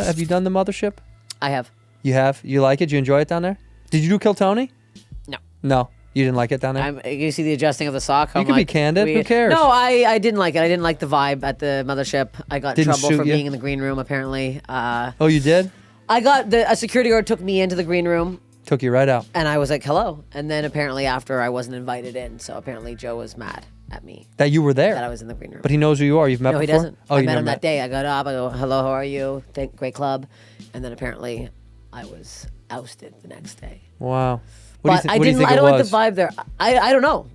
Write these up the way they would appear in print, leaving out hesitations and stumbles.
Have you done the Mothership? I have. You have? You like it? Do you enjoy it down there? Did you do Kill Tony? No. No. You didn't like it down there? You see the adjusting of the sock? You can be candid. Who cares? No, I didn't like it. I didn't like the vibe at the Mothership. I got in trouble for being in the green room, apparently. Oh, you did? I got a security guard took me into the green room. Took you right out. And I was like, hello. And then apparently after I wasn't invited in. So apparently Joe was mad at me. That you were there? That I was in the green room. But he knows who you are. You've met before? No, he doesn't. Oh, I met him that day. I got up. I go, hello, how are you? Great club. And then apparently I was ousted the next day. Wow. But I don't like the vibe there. I don't know.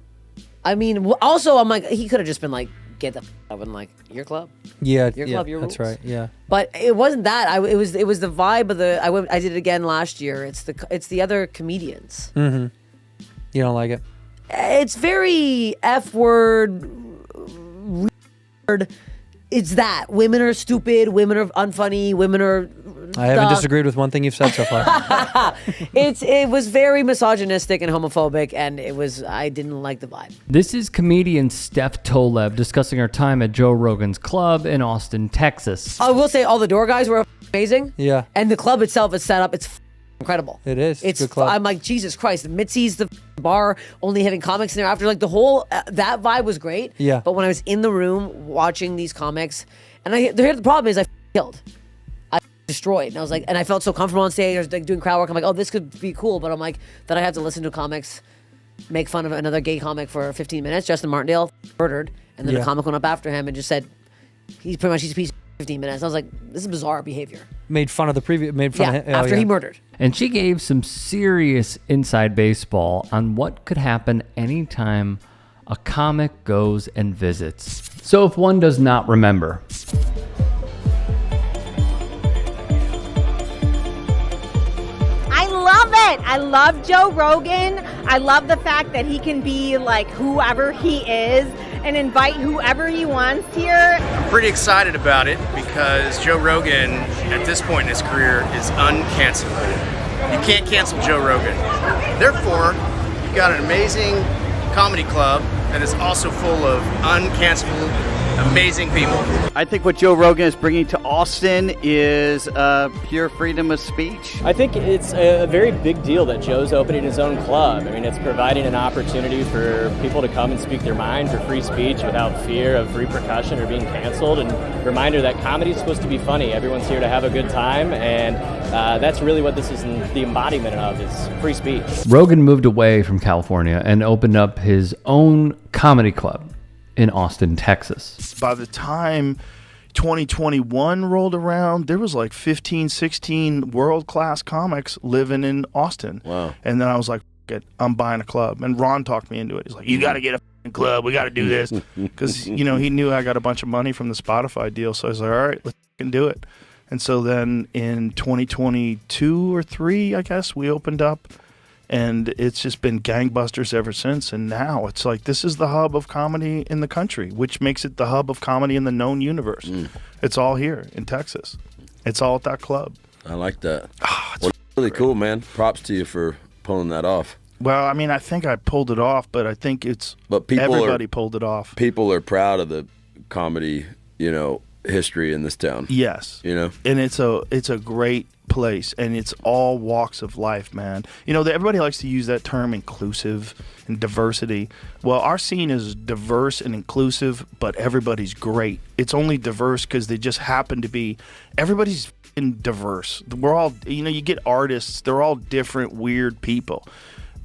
I mean, also I'm like, he could have just been like, get the up and like, your club. Yeah, your club, your rules. That's right. Yeah. But it wasn't that. It was the vibe of the. I did it again last year. It's the other comedians. Mm-hmm. You don't like it? It's very F word. It's that women are stupid, women are unfunny, women are. I haven't disagreed with one thing you've said so far. It was very misogynistic and homophobic, and I didn't like the vibe. This is comedian Steph Tolev discussing her time at Joe Rogan's club in Austin, Texas. I will say all the door guys were amazing. Yeah. And the club itself is set up. It's incredible. It is. It's a good club. I'm like, Jesus Christ. Mitzi's the bar, only having comics in there after. Like the whole, that vibe was great. Yeah. But when I was in the room watching these comics, and the problem is I killed. Destroyed. And I was like, and I felt so comfortable on stage. I was like doing crowd work. I'm like, oh, this could be cool. But I'm like, that I have to listen to comics make fun of another gay comic for 15 minutes. Justin Martindale murdered. And then a comic went up after him and just said, he's a piece of 15 minutes. I was like, this is bizarre behavior. Made fun of the previous, of him. After he murdered. And she gave some serious inside baseball on what could happen anytime a comic goes and visits. So if one does not remember, I love Joe Rogan. I love the fact that he can be like whoever he is and invite whoever he wants here. I'm pretty excited about it because Joe Rogan, at this point in his career, is uncancelable. You can't cancel Joe Rogan. Therefore, you've got an amazing comedy club that is also full of uncancelable, amazing people. I think what Joe Rogan is bringing to Austin is pure freedom of speech. I think it's a very big deal that Joe's opening his own club. I mean, it's providing an opportunity for people to come and speak their mind for free speech without fear of repercussion or being canceled. And reminder that comedy is supposed to be funny. Everyone's here to have a good time, and that's really what this is the embodiment of, is free speech. Rogan moved away from California and opened up his own comedy club in Austin, Texas. By the time 2021 rolled around, there was like 15, 16 world-class comics living in Austin. Wow. And then I was like, I'm buying a club. And Ron talked me into it. He's like, you got to get a club. We got to do this. Because, he knew I got a bunch of money from the Spotify deal. So I was like, all right, let's do it. And so then in 2022 or 3, I guess, we opened up. And it's just been gangbusters ever since. And now it's like, this is the hub of comedy in the country, which makes it the hub of comedy in the known universe. It's all here in Texas. It's all at that club. I like that. Well, really cool, man. Props to you for pulling that off. Well, I mean, I think I pulled it off, but I think everybody pulled it off. People are proud of the comedy, history in this town. Yes. And it's a great place, and it's all walks of life, man. Everybody likes to use that term inclusive and diversity. Well, our scene is diverse and inclusive, but everybody's great. It's only diverse because they just happen to be, everybody's diverse. We're all, you get artists, they're all different, weird people.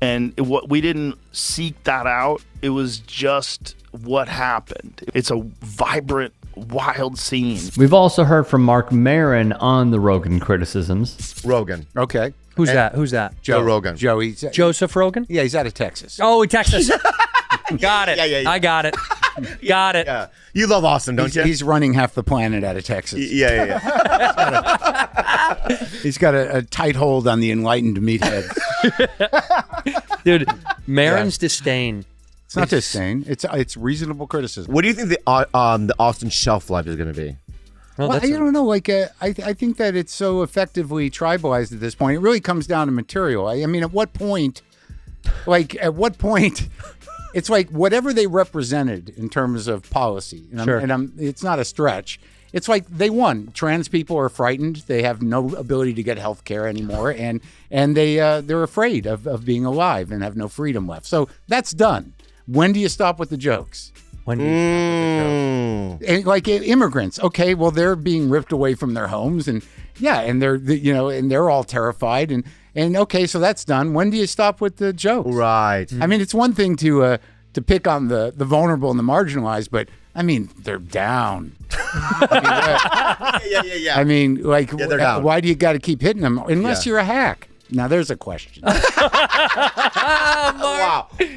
And we didn't seek that out. It was just what happened. It's a vibrant, wild scene. We've also heard from Marc Maron on the Rogan criticisms. Rogan. Okay. Who's that? Joe Rogan. Joseph Rogan? Yeah, he's out of Texas. Oh, Texas. Got it. Yeah. I got it. Got it. Yeah. You love Austin, don't you? He's running half the planet out of Texas. Yeah. He's got a tight hold on the enlightened meatheads. Dude, Maron's disdain. It's not disdain. It's reasonable criticism. What do you think the Austin shelf life is going to be? Well, I don't know. I think that it's so effectively tribalized at this point. It really comes down to material. I mean, at what point, it's like whatever they represented in terms of policy. And sure. It's not a stretch. it's like they won. Trans people are frightened. They have no ability to get health care anymore, and they're afraid of being alive and have no freedom left. So that's done. When do you stop with the jokes? When do you stop with the jokes? And like immigrants, okay, well they're being ripped away from their homes, and they're all terrified, and okay, so that's done. When do you stop with the jokes? Right. I mean, it's one thing to pick on the vulnerable and the marginalized, but I mean, they're down. Yeah. I mean, like, they're down. why do you got to keep hitting them? Unless you're a hack. Now, there's a question. Wow.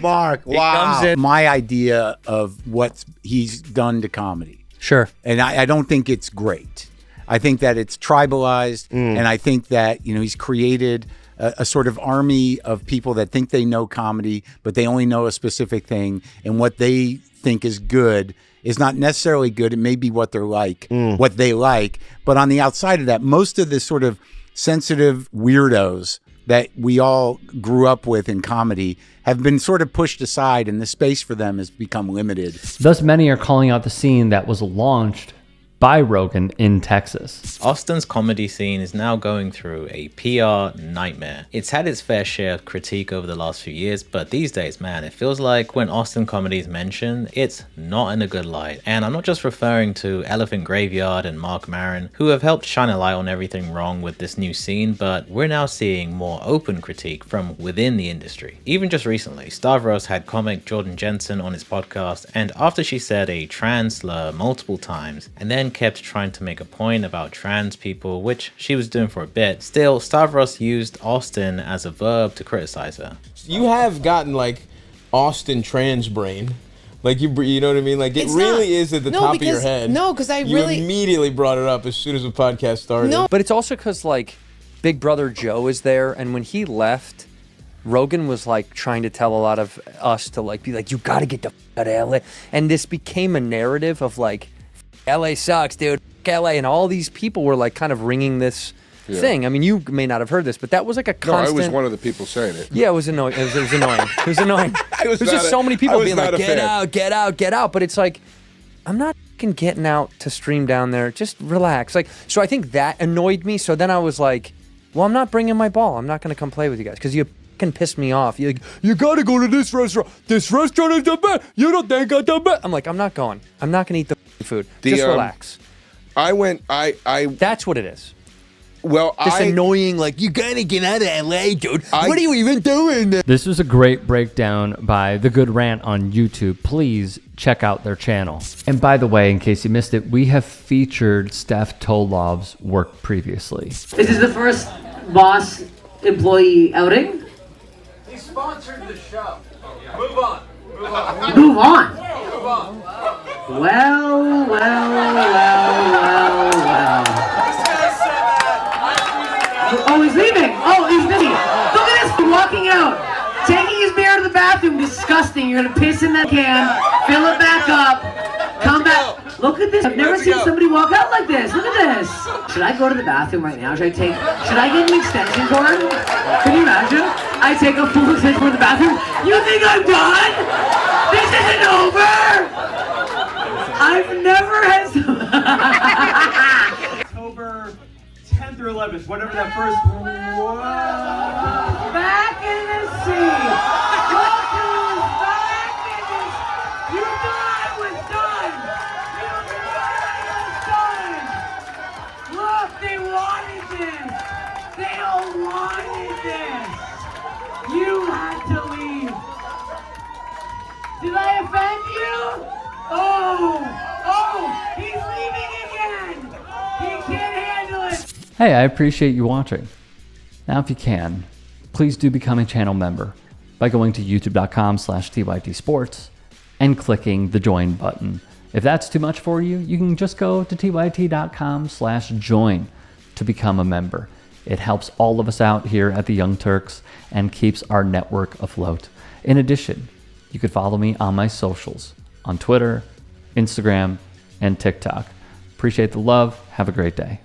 Mark, wow. My idea of what he's done to comedy. Sure. And I don't think it's great. I think that it's tribalized, and I think that, he's created a sort of army of people that think they know comedy, but they only know a specific thing, and what they think is good is not necessarily good. It may be what they're like, what they like, but on the outside of that, most of the sort of sensitive weirdos that we all grew up with in comedy have been sort of pushed aside, and the space for them has become limited. Thus, many are calling out the scene that was launched by Rogan in Texas. Austin's comedy scene is now going through a PR nightmare. It's had its fair share of critique over the last few years, but these days, man, it feels like when Austin comedy is mentioned, it's not in a good light. And I'm not just referring to Elephant Graveyard and Marc Maron, who have helped shine a light on everything wrong with this new scene, but we're now seeing more open critique from within the industry. Even just recently, Stavros had comic Jordan Jensen on his podcast, and after she said a trans slur multiple times, and then kept trying to make a point about trans people, which she was doing for a bit, still Stavros used Austin as a verb to criticize her. You have gotten like Austin trans brain, like you know what I mean, like it really is at the top of your head. No, because you immediately brought it up as soon as the podcast started. No, but it's also because like Big Brother Joe is there, and when he left, Rogan was like trying to tell a lot of us to like be like, you got to get the f- out of LA, and this became a narrative of like, LA sucks, dude. LA, and all these people were like kind of ringing this thing. I mean, you may not have heard this, but that was like a constant. No, I was one of the people saying it. Yeah, it was annoying. It was annoying. It was annoying. There's just so many people being like, get out, get out, get out. But it's like, I'm not fucking getting out to stream down there. Just relax. Like, so I think that annoyed me. So then I was like, well, I'm not bringing my ball. I'm not going to come play with you guys because you fucking pissed me off. You got to go to this restaurant. This restaurant is the best. You don't think I'm the best. I'm like, I'm not going. I'm not going to eat the food. Just relax. That's what it is. Well, this annoying, like, you gotta get out of LA, dude. What are you even doing? This was a great breakdown by The Good Rant on YouTube. Please check out their channel. And by the way, in case you missed it, we have featured Steph Tolev's work previously. This is the first boss employee outing. He sponsored the show. Move on. Move on. Move on. Well. Oh, he's leaving. Oh, he's busy. Look at this, walking out, taking his beer to the bathroom. Disgusting. You're gonna piss in that can, fill it back up, come back. Look at this. I've never seen somebody walk out like this. Look at this. Should I go to the bathroom right now? Should I get an extension cord? Can you imagine? I take a full extension cord to the bathroom. You think I'm done? This isn't over. I've never had October 10th or 11th, whatever that first. Whoa. Back in the seat. Look who's back in this. You thought I was done. Look, they wanted this. They all wanted this. You had to leave. Did I offend you? Oh, he's leaving again. He can't handle it. Hey, I appreciate you watching. Now, if you can, please do become a channel member by going to youtube.com/tytsports and clicking the join button. If that's too much for you, you can just go to tyt.com/join to become a member. It helps all of us out here at the Young Turks and keeps our network afloat. In addition, you could follow me on my socials on Twitter, Instagram, and TikTok. Appreciate the love. Have a great day.